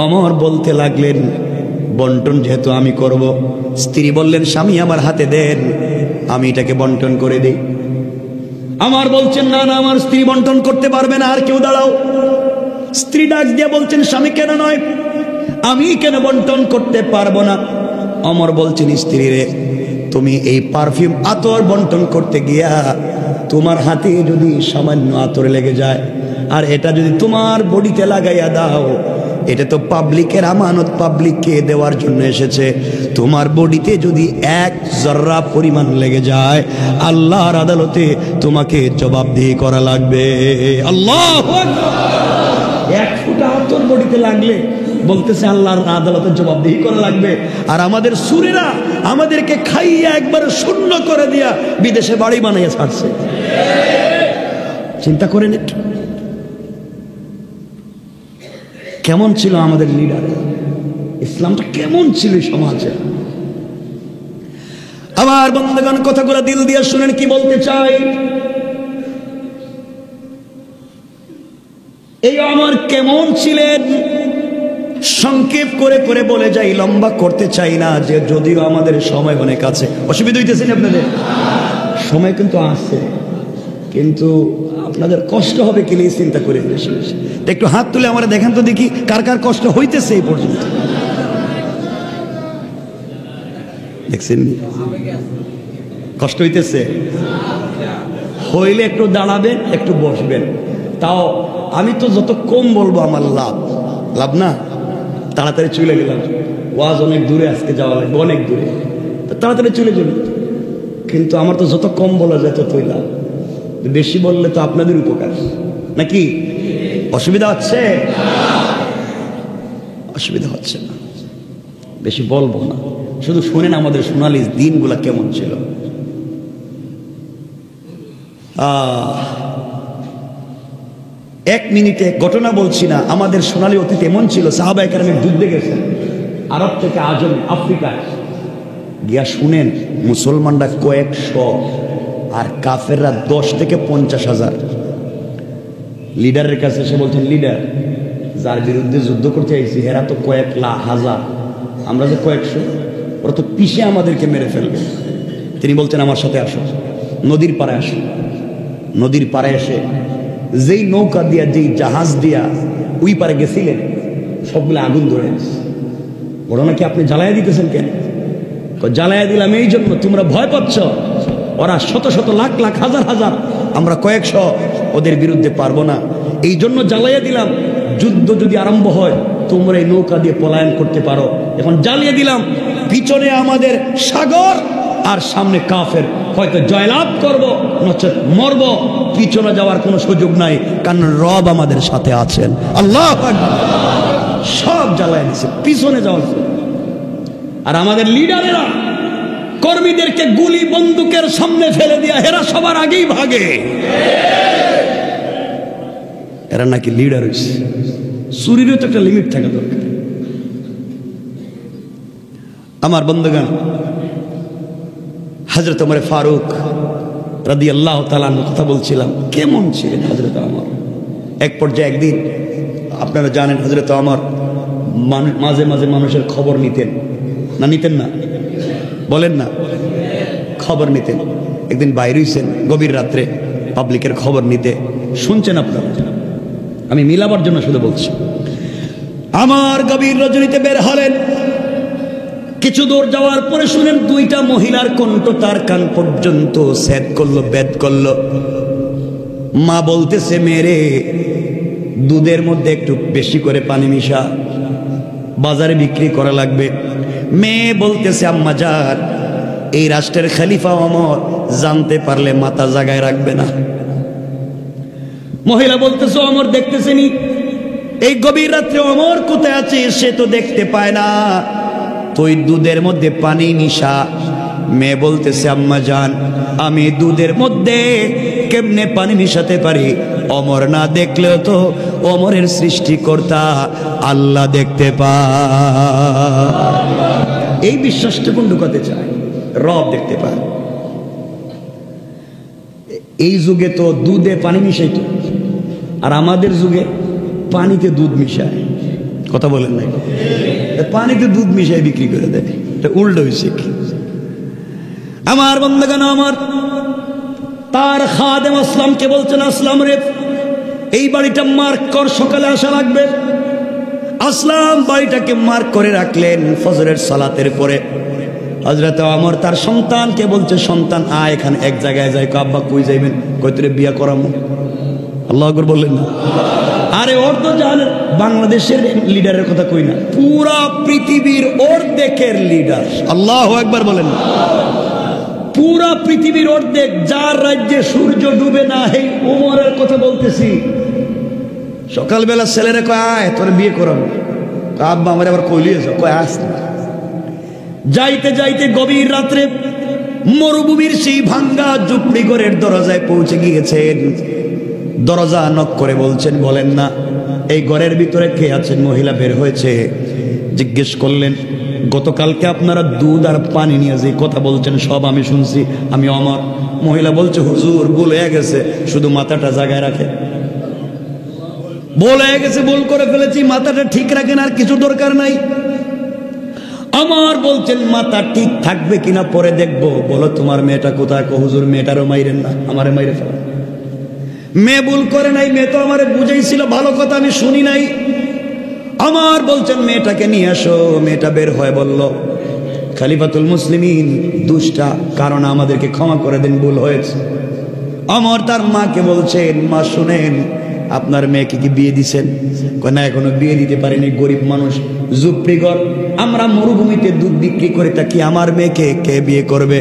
অমর বলতে লাগলেন, বন্টন যেহেতু আমি করব। স্ত্রী বললেন, স্বামী আমার হাতে দেন, আমি এটাকে বন্টন করে দিই। আমার বলছেন, না না, আমার স্ত্রী বন্টন করতে পারবে না, আর কেউ দাঁড়াও। স্ত্রী ডাক দিয়ে বলছেন, স্বামী কেন নয়, আমি কেন বন্টন করতে পারবো না? অমর বলছেন, স্ত্রী রে, তুমি এই পারফিউম আতর বন্টন করতে গিয়া তোমার হাতে যদি সামান্য আতর লেগে যায়, আর এটা যদি তোমার বডিতে লাগাইয়া দাও, এটা তো পাবলিকের আমানত, পাবলিককে দেওয়ার জন্য এসেছে। তোমার বডিতে যদি এক জর্রা পরিমাণ লেগে যায়, আল্লাহর আদালতে তোমাকে জবাবদিহি করা লাগবে। আল্লাহু আকবার! এক ফুটা আতর বডিতে লাগলে বলতেছে আল্লাহর আদালতে জবাবদিহি করা লাগবে। আর আমাদের সুরেরা আমাদেরকে খাইয়া একবার শূন্য করে দিয়া বিদেশে বাড়ি বানাইয়া ছাড়ছে। চিন্তা করেন একটু, কেমন ছিল আমাদের লিডার, ইসলামটা কেমন ছিল সমাজে। আবার বন্ধুগণ, কথাগুলো দিল দিয়ে শুনেন কি বলতে চাই। এই অমর কেমন ছিলেন সংক্ষেপ করে করে বলে যাই, লম্বা করতে চাই না, যে যদিও আমাদের সময় অনেক আছে। অসুবিধা হইতেছে না আপনাদের? সময় কিন্তু আছে, কিন্তু আপনাদের কষ্ট হবে কি চিন্তা করে বেশি বেশি। একটু হাত তুলে আমরা দেখেন তো, দেখি কার কার কষ্ট হইতেছে এই পর্যন্ত। দেখছেন কষ্ট হইতেছে? হইলে একটু দাঁড়াবেন, একটু বসবেন। তাও আমি তো যত কম বলবো আমার লাভ, লাভ না? তাড়াতাড়ি চলে গেলাম, ওয়াজ অনেক দূরে, আজকে যাওয়া লাগবে অনেক দূরে, তাড়াতাড়ি চলে যাবে। কিন্তু আমার তো যত কম বলা যায় ততই লাভ। বেশি বললে তো আপনাদের উপকার নাকি? অসুবিধা হচ্ছে? অসুবিধা হচ্ছে না, বেশি বলবো না, শুধু শুনেন আমাদের সোনালী দিনগুলা কেমন ছিল। এক মিনিটে ঘটনা বলছি না, আমাদের সোনালী অতীত এমন ছিল। সাহাবায়ে কেরাম যুদ্ধে গেছেন আরব থেকে আজম আফ্রিকায় গিয়া, শুনেন মুসলমানরা কয়েকশো আর কাফেররা 10 থেকে 50,000। লিডারের কাছে এসে বলছেন, লিডার, যার বিরুদ্ধে যুদ্ধ করতে আইছি হেরা তো কয়েক হাজার, আমরা যে কয়েকশো, ওরা তো পিষে আমাদেরকে মেরে ফেলবে। তিনি বলছেন, আমার সাথে আসো, নদীর পাড়ে আসো। নদীর পাড়ে এসে যেই নৌকা দিয়া, যেই জাহাজ দিয়া ওই পারে গেছিলেন, সবগুলো আগুন ধরে গেছে। ওরা নাকি, আপনি জ্বালাইয়া দিতেছেন কেন? জ্বালাইয়া দিলাম এই জন্য, তোমরা ভয় পাচ্ছ। ওরা শত শত লাখ লাখ হাজার হাজার, আমরা কয়েকশো, ওদের বিরুদ্ধে পারবো না, এই জন্য জ্বালাইয়া দিলাম। যুদ্ধ যদি আরম্ভ হয় তোমরা এই নৌকা দিয়ে পলায়ন করতে পারো। এখন জ্বালিয়ে দিলাম, পিছনে আমাদের সাগর আর সামনে কাফের, হয়তো জয়লাভ করব নচেত মরব, পিছনে যাওয়ার কোনো সুযোগ নাই, কারণ রব আমাদের সাথে আছেন। আল্লাহু আকবার! সব জ্বালায় দিচ্ছে, পিছনে যাওয়ার। আর আমাদের লিডারেরা কর্মীদেরকে গুলি বন্দুকের সামনে ফেলে দিয়া এরা সবার আগেই ভাগে। এরা নাকি লিডার হইছে। চুরিরও তো একটা লিমিট থাকা দরকার। আমার বন্ধুগণ, হযরত ওমর ফারুক রাদিয়াল্লাহু তাআলা আনহু কথা বলছিলাম, কেমন ছিলেন হযরত ওমর। এক পর্যায়ে একদিন, আপনারা জানেন হযরত ওমর মাঝে মাঝে মানুষের খবর নিতেন না, নিতেন না? বলেন না, খবর নিতেন। একদিন বাইরে হইছেন গভীর রাত্রে পাবলিকের খবর নিতে, শুনছেন আপনারা? আমি মিলাবার জন্য শুধু বলছি। আমার গভীর রজনীতে বের হলেন, কিছু দূর যাওয়ার পরে শুনেন দুইটা মহিলার কণ্ঠ তার কান পর্যন্ত সেদ করলো, বেদ করলো। মা বলতেছে, মেরে দুধের মধ্যে একটু বেশি করে পানি মিশা, বাজারে বিক্রি করা লাগবে। মেয়ে বলতেছে, আম্মা জান, এই রাষ্ট্রের খলিফা ওমর জানতে পারলে মাথা জাগায় রাখবে না। মহিলা বলতেছে, ওমর দেখতেছেনি, এই গভীর রাত্রে ওমর কোথায় আছে সে তো দেখতে পায় না, তুই দুধের মধ্যে পানি মিশা। মেয়ে বলতেছে, আম্মা জান, আমি দুধের মধ্যে কেমনে পানি মিশাতে পারি? ওমর না দেখলেও তো ওমরের সৃষ্টিকর্তা আল্লাহ দেখতে পায়। এই বিশ্বাসটুকু ঢুকাতে চায়। রব দেখতে পান। এই যুগে তো দুধে পানি মিশাইত, আর আমাদের যুগে পানিতে দুধ মিশায়। কথা বলেন নাই? পানিতে দুধ মিশাই বিক্রি করে দেয়, এটা উল্টো হয়েছে কি? আমার বন্ধুগণ, আমার তার খাদেম আসলামকে বলছেন, আসলাম রে এই বাড়িটা মার্ক কর, সকালে আসা লাগবে। আসলাম বাড়িটাকে মার্ক করে রাখলেন। ফজরের সালাতের পরে হযরত ওমর তার সন্তানকে বলছে, সন্তান আয় এখানে এক জায়গায় যাই। আব্বা কই যাইবেন? কই তোরে বিয়া করামু। আল্লাহু আকবার বললেন না? আরে ওর তো জানেন বাংলাদেশের লিডারের কথা কই না, পুরা পৃথিবীর অর্ধেকের লিডার। আল্লাহু আকবার বলেন না? পুরা পৃথিবীর অর্ধেক, যার রাজ্যে সূর্য ডুবে না, এই ওমরের কথা বলতেছি। সকালবেলা ছেলেরা কয় আয় তোরে বিয়ে করাবো। আব্বা আমার আবার কইলিয়েছে, কয় আস না। যাইতে যাইতে গভীর রাত্রে মরুভূমির সেই ভাঙ্গা ঝুপড়ি ঘরের দরজায় পৌঁছে গিয়েছেন। দরজা নক করে বলছেন, বলেন না এই ঘরের ভিতরে কে আছেন? মহিলা বের হয়েছে। জিজ্ঞেস করলেন, গতকালকে আপনারা দুধ আর পানি নিয়ে যে কথা বলছেন সব আমি শুনছি, আমি ওমর। মহিলা বলছে, হুজুর ভুল হয়ে গেছে, শুধু মাথাটা জায়গায় রাখে। ভুল হয়ে গেছে, ভুল করে ফেলেছি, মাথাটা ঠিক রাখেন, আর কিছু দরকার নাই। আমার বলছেন মাথা ঠিক থাকবে কিনা পরে দেখবো। বলো তোমার মেয়েটা কোথায়? হুজুর মেয়েটারও মাইরেন না, আমারে মাইরে ফেলেন। মেয়ে ভুল করে নাই, মেয়ে তো আমারে বুঝাইছিল, ভালো কথা আমি শুনি নাই। আমার বলছেন মেয়েটাকে নিয়ে আসো। মেয়েটা বের হয়ে বলল, খলিফাতুল মুসলিমিন দুষ্টা, কারণ আমাদেরকে ক্ষমা করে দিন, ভুল হয়েছে। আমার তার মাকে বলছেন, মা শুনেন আপনার মেয়েকে কি বিয়ে দিছেন? না এখনো বিয়ে দিতে পারিনি, গরিব মানুষ, ঝুপড়িঘর, আমরা মরুভূমিতে দুধ বিক্রি করে থাকি, আমার মেয়েকে কে বিয়ে করবে?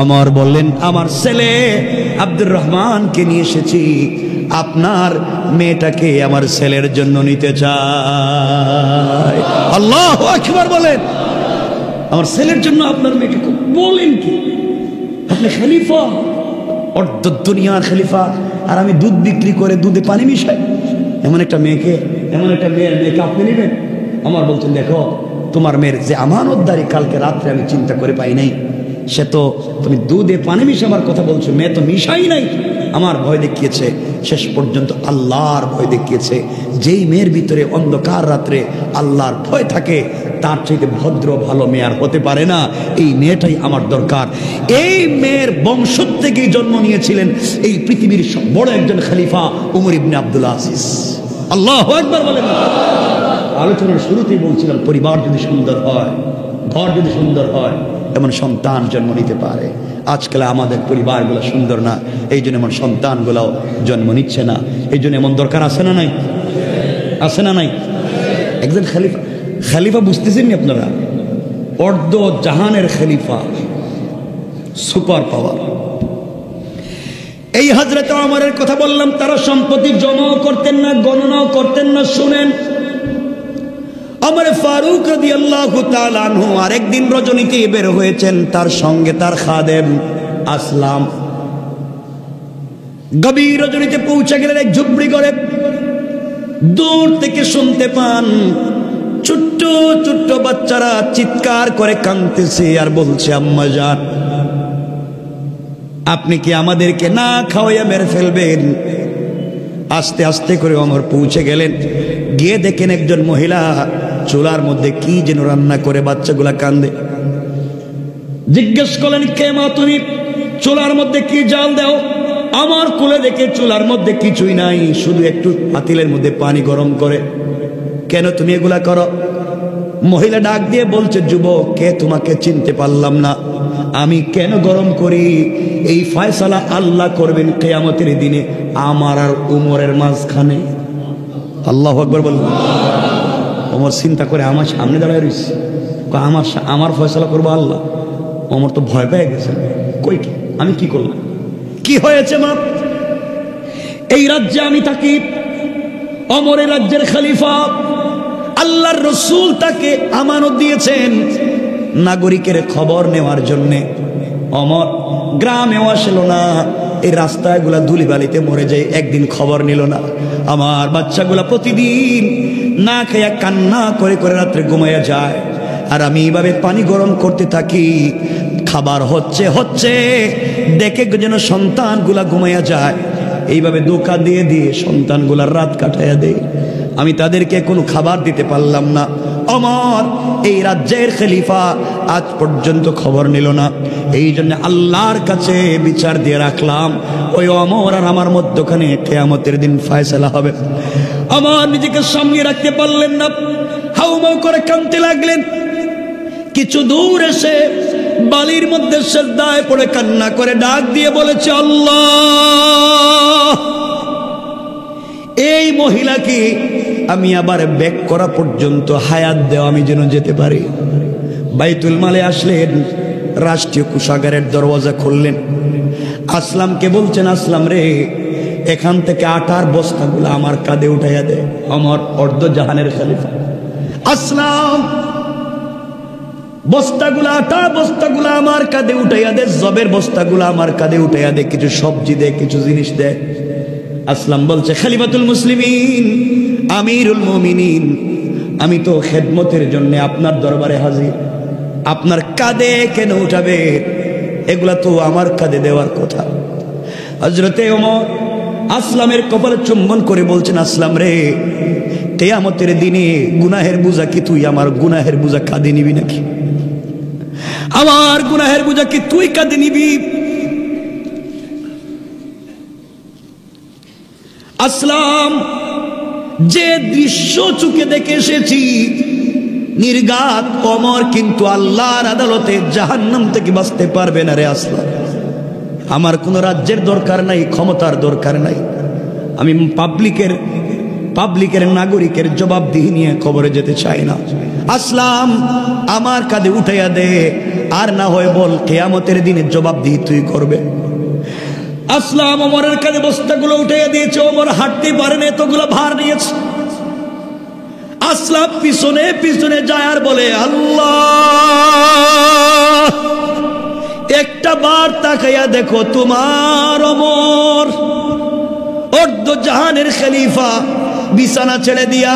আমার বললেন, আমার ছেলে আব্দুর রহমানকে নিয়ে এসেছি, আপনার মেয়েটাকে আমার ছেলের জন্য নিতে চাই। আল্লাহু আকবার বলেন। আমার ছেলের জন্য আপনার মেয়েকে? বলেন কি? আপনি খলিফা, অর্ধ দুনিয়ার খলিফা, আর আমি দুধ বিক্রি করে দুধে পানি মিশাই? এমন একটা মেয়েকে, এমন একটা মেয়েকে আপনি নেবেন? আমার বলছেন, দেখো তোমার মেয়ের যে আমানতদারি কালকে রাত্রে আমি চিন্তা করে পাই নাই, সে তো তুমি দুধে পানি মিশাবার কথা বলছো, মেয়ে তো মিশাই নাই। আমার ভয় দেখিয়েছে, শেষ পর্যন্ত আল্লাহর ভয় দেখিয়েছে। যেই মেয়ের ভিতরে অন্ধকার রাত্রে আল্লাহর ভয় থাকে, তার চাইতে ভদ্র ভালো মেয়ে আর হতে পারে না। এই মেয়েটাই আমার দরকার। এই মেয়ের বংশ থেকেই জন্ম নিয়েছিলেন এই পৃথিবীর বড় একজন খলিফা উমর ইবনে আব্দুল আজিজ। আল্লাহু আকবার বলেন। আলোচনার শুরুতেই বলছিলাম, পরিবার যদি সুন্দর হয়, ঘর যদি সুন্দর হয়, এমন সন্তান জন্ম নিতে পারে। আজকাল আমাদের পরিবারগুলো সুন্দর না, এই জন্য এমন সন্তানগুলোও জন্ম নিচ্ছে না। এই জন্য এমন দরকার আছে না নাই? আছে না নাই? একজন খলিফা, খলিফা বুঝতেছেন না আপনারা? অর্ধ জাহানের খলিফা, সুপার পাওয়ার। এই হযরত ওমরের কথা বললাম, তারা সম্পত্তি জমাও করতেন না, গণনাও করতেন না। শুনেন, ওমর ফারুক রাদিয়াল্লাহু তাআলা আনহু আরেকদিন রজনীতে বের হয়েছেন, তার সঙ্গে তার খাদেম আসলাম। গভীর রজনীতে পৌঁছে গেলেন এক ঝুপড়ি ঘরে। দূর থেকে শুনতে পান ছোট্ট ছোট্ট বাচ্চারা চিৎকার করে কাঁদতেছে আর বলছে, আম্মা জান আপনি কি আমাদেরকে না খাওয়াইয়া মেরে ফেলবেন? আস্তে আস্তে করে ওমর পৌঁছে গেলেন। গিয়ে দেখেন একজন মহিলা চুলার মধ্যে কি যেন রান্না করে, বাচ্চাগুলা কান্দে। জিজ্ঞেস করলেন, কে মা তুমি? চুলার মধ্যে কি জাল দাও? আমার কোলে দেখে চুলার মধ্যে কিছুই নাই, শুধু একটু পাতিলের মধ্যে পানি গরম করে। কেন তুমি এগুলা করো? মহিলা ডাক দিয়ে বলছে, যুবক, কে তোমাকে চিনতে পারলাম না। আমি কেন গরম করি এই ফয়সালা আল্লাহ করবেন কিয়ামতের দিনে আমার আর উমরের মাঝখানে। আল্লাহু আকবার বলুন। ওমর চিন্তা করে আমার সামনে দাঁড়ায় রয়েছে, আমার ফয়সালা করবো আল্লাহ। ওমর তো ভয় পেয়ে গেছে, কই কি আমি কি করলাম? কি হয়েছে মা? এই রাজ্যে আমি থাকি, ওমরের রাজ্যের খলিফা, আল্লাহর রসুল তাকে আমানত দিয়েছেন নাগরিকের খবর নেওয়ার জন্যে। ওমর গ্রামেও আসলো না, এই রাস্তাগুলা ধুলিবালিতে মরে যায়, একদিন খবর নিল না। আমার বাচ্চাগুলা প্রতিদিন না খেয়ে কান্না করে করে রাত্রে ঘুমাইয়া যায়, আর আমি এইভাবে পানি গরম করতে থাকি, খাবার হচ্ছে হচ্ছে দেখে যেন সন্তানগুলা ঘুমাইয়া যায়, এইভাবে ধোঁকা দিয়ে দিয়ে সন্তানগুলার রাত কাটাইয়া দেয়। আমি তাদেরকে কোনো খাবার দিতে পারলাম না। ওমর এই রাজ্যের খলিফা আজ পর্যন্ত খবর নিল না। এই জন্য আল্লাহর কাছে বিচার দিয়ে রাখলাম, ওই ওমর আর আমার মধ্যখানে কিয়ামতের দিন ফয়সালা হবে। আমার নিজেকে সামনে রাখতে পারলেন না, হাউমাউ করে কাঁদতে লাগলেন। কিছু দূর এসে বালির মধ্যে সিজদায় পড়ে কান্না করে ডাক দিয়ে বলেছে, আল্লাহ, এই মহিলাকে আমি আবার ব্যাক করা পর্যন্ত হায়াত দেও, আমি যেন যেতে পারি। বাইতুল মালে আসলেন, রাষ্ট্রীয় কোষাগারের দরওয়াজা খুললেন। আসলামকে বলছেন, আসলাম রে, এখান থেকে আটার বস্তাগুলো আমার কাঁধে উঠাইয়া দে। আমার অর্ধ জাহানের খলিফা আসলাম, বস্তাগুলা আটার বস্তাগুলা আমার কাঁধে উঠাইয়া দে, জবের বস্তাগুলা আমার কাঁধে উঠাইয়া দে, কিছু সবজি দে, কিছু জিনিস দে। আসলাম বলছে, খলিফাতুল মুসলিমিন, আমিরুল মুমিনিন, আমি তো খেদমতের জন্য আপনার দরবারে হাজির, আপনার কাঁধে কেন উঠাবে? এগুলা তো আমার কাঁধে দেওয়ার কথা। হযরতে ওমর আসলামের কপালে চুম্বন করে বলছেন, আসলাম রে, কিয়ামতের দিনে গুনাহের বোঝা কি তুই আমার গুনাহের বোঝা কাঁধে নিবি নাকি? আমার গুনাহের বোঝা কি তুই কাঁধে নিবি? আসলাম, যে দৃশ্য চোখে দেখে এসেছি, নির্ঘাত ওমর কিন্তু আল্লাহর আদালতে জাহান্নাম থেকে বাঁচতে পারবে না রে আসলাম। আমার কোনো রাজ্যের দরকার নাই, ক্ষমতার দরকার নাই, আমি পাবলিকের নাগরিকের জবাবদিহি নিয়ে কবরে যেতে চাই না। আসলাম, আমার কাঁধে উঠাইয়া দে, আর না হয় বল কিয়ামতের দিনে জবাবদিহি তুই করবে। আসলাম ওমরের কাঁধে বস্তাগুলো উঠাইয়া দিয়েছে। ওমর হাঁটতে পারে না, এতগুলো ভার নিয়েছে। আসলাম পিছনে পিছনে যায় আর বলে, আল্লাহ, একটা বার তাকাইয়া দেখো, তোমার ওমর অর্ধ জাহানের খলিফা বিছানা ছেড়ে দিয়া,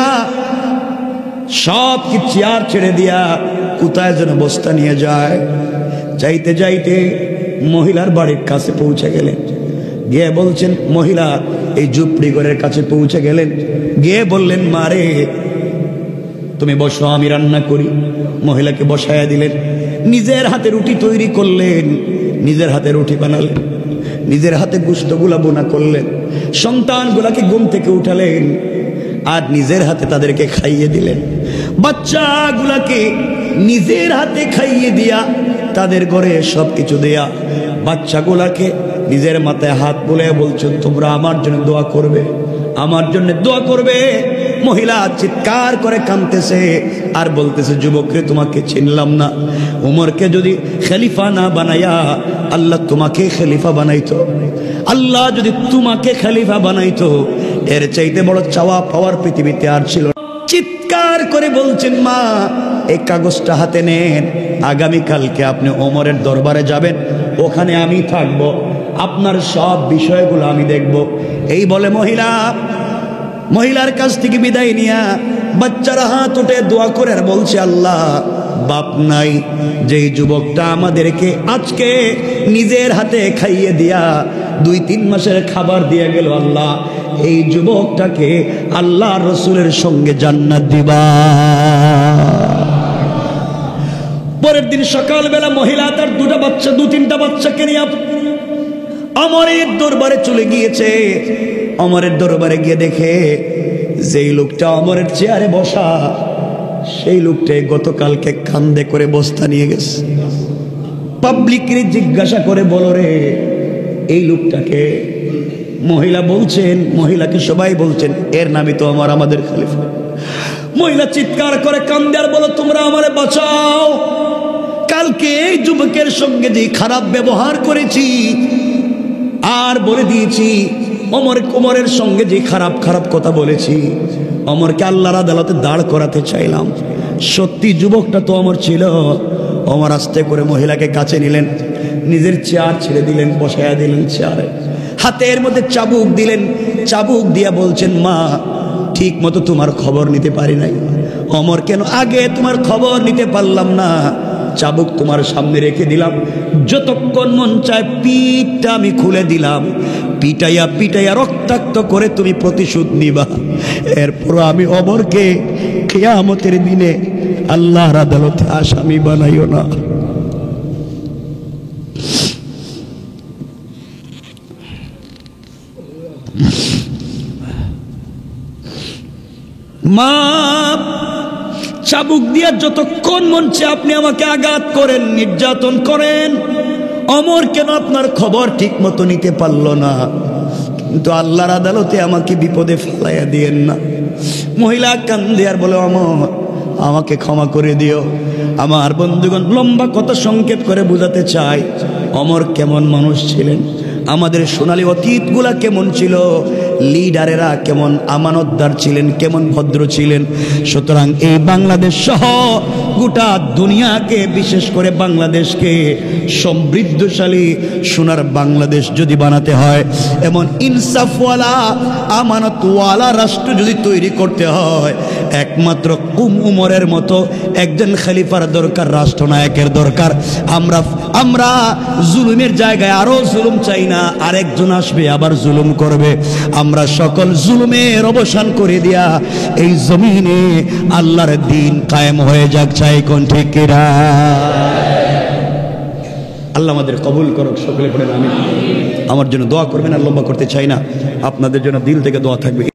সব কি চেয়ার ছেড়ে দিয়া কোথায় যেন বস্তা নিয়ে যায়। যাইতে যাইতে মহিলার বাড়ির কাছে পৌঁছে গেলেন। গিয়ে বলছেন, মহিলা এই ঝুপড়ি ঘরের কাছে পৌঁছে গেলেন, গিয়ে বললেন, মারে তুমি বসো, আমি রান্না করি। মহিলাকে বসায়া দিলেন, নিজের হাতে রুটি তৈরি করলেন, নিজের হাতে রুটি বানালেন, নিজের হাতে গোশতগুলা বোনা করলেন, সন্তানগুলাকে ঘুম থেকে উঠালেন, আর নিজের হাতে তাদেরকে খাইয়ে দিলেন। বাচ্চাগুলাকে নিজের হাতে খাইয়ে দিয়া, তাদের ঘরে সবকিছু দেয়া, বাচ্চাগুলাকে নিজের মাথায় হাত বুলে বলছেন, তোমরা আমার জন্য দোয়া করবে, আমার জন্য দোয়া করবে। মহিলা চিৎকার করে কাঁদতেছে আর বলতেছে, যুবকরে তোমাকে চিনলাম না, উমরকে যদি খলিফা না বানাইয়া আল্লাহ তোমাকে খলিফা বানাইতো, আল্লাহ যদি তোমাকে খলিফা বানাইতো, এর চাইতে বড় চাওয়া পাওয়ার পৃথিবীতে আর ছিল না। চিৎকার করে বলছেন, মা এই কাগজটা হাতে নেন, আগামীকালকে আপনি ওমরের দরবারে যাবেন, ওখানে আমি থাকবো, আপনার সব বিষয়গুলো আমি দেখব। এই বলে মহিলার কাছ থেকে বিদায় নিয়া বাচ্চারা হাত উঠে দোয়া করে আর বলছে, আল্লাহ, বাপ নাই, যেই যুবকটা আমাদেরকে আজকে নিজের হাতে খাইয়ে দিয়া 2-3 মাসের খাবার দিয়ে গেল, আল্লাহ এই যুবকটাকে আল্লাহ রসুলের সঙ্গে জান্নাত দিবা। পরের দিন সকালবেলা মহিলা তার 2-3টা বাচ্চাকে নিয়ে ওমরের দরবারে চলে গিয়েছে। ওমরের দরবারে গিয়ে দেখে যেই লোকটা ওমরের চেয়ারে বসা, সেই লোকটাই গতকালকে কান্দে করে বস্তা নিয়ে গেছে। পাবলিকরে জিজ্ঞাসা করে, বলো রে এই লোকটাকে? মহিলা বলছেন, মহিলাকে সবাই বলছেন, এর নামই তো আমাদের খলিফা। মহিলা চিৎকার করে কান্দে আর বলো, তোমরা আমারে বাঁচাও, কালকে এই যুবকের সঙ্গে যে খারাপ ব্যবহার করেছি আর বলে দিয়েছি, ওমরের সঙ্গে যে খারাপ খারাপ কথা বলেছি, ওমরকে আল্লাহর আদালতে দাঁড় করাতে চাইলাম, সত্যি যুবকটা তো ওমর ছিল। ওমর আস্তে করে মহিলাকে কাছে নিলেন, নিজের চেয়ার ছেড়ে দিলেন, বসায়া দিলেন চেয়ারে, হাতের মধ্যে চাবুক দিলেন, চাবুক দিয়া বলছেন, মা ঠিক মতো তোমার খবর নিতে পারি নাই, ওমর কেন আগে তোমার খবর নিতে পারলাম না, চাবুক তোমার সামনে রেখে দিলাম, যতক্ষণ মন চায় পিঠটা আমি খুলে দিলাম, পিটাইয়া পিটাইয়া রক্তাক্ত করে তুমি প্রতিশোধ নিবা। এরপর আমি ওমরকে কিয়ামতের দিনে আল্লাহর আদালতে আসামি বানাইও না। মা চাবুক দিয়া যতক্ষণ মঞ্চে আপনি আমাকে আঘাত করেন, নির্যাতন করেন, ওমর কেন আপনার খবর ঠিক মতো নিতে পারলো না? কিন্তু আল্লাহর আদালতে আমাকে বিপদে ফেলাইয়া দিয়েন না। মহিলা কান্দে আর বলে, ওমর আমাকে ক্ষমা করে দিও। আমার বন্ধুগণ, লম্বা কথা সংক্ষেপ করে বোঝাতে চাই, ওমর কেমন মানুষ ছিলেন, আমাদের সোনালী অতীতগুলা কেমন ছিল, লিডারেরা কেমন আমানতদার ছিলেন, কেমন ভদ্র ছিলেন। সুতরাং এই বাংলাদেশ সহ গোটা দুনিয়াকে, বিশেষ করে বাংলাদেশকে সমৃদ্ধশালী সোনার বাংলাদেশ যদি বানাতে হয়, এমন ইনসাফওয়ালা আমানতওয়ালা রাষ্ট্র যদি তৈরি করতে হয়, একমাত্র উমরের মতো একজন খলিফার দরকার, রাষ্ট্রনায়কের দরকার। আমরা জুলুমের জায়গায় আরো জুলুম চাই না, আরেকজন আসবে আবার জুলুম করবে। আমরা সকল জুলুমের অবসান করে দিয়া এই জমিনে আল্লাহর দ্বীন কায়েম হয়ে যাক, চাই কোন ঠিক কিনা? আল্লাহ আমাদের কবুল করুক, সকলে পড়েন আমিন। আমার জন্য দোয়া করবেন, আর লম্বা করতে চাই না, আপনাদের জন্য দিল থেকে দোয়া থাকবে।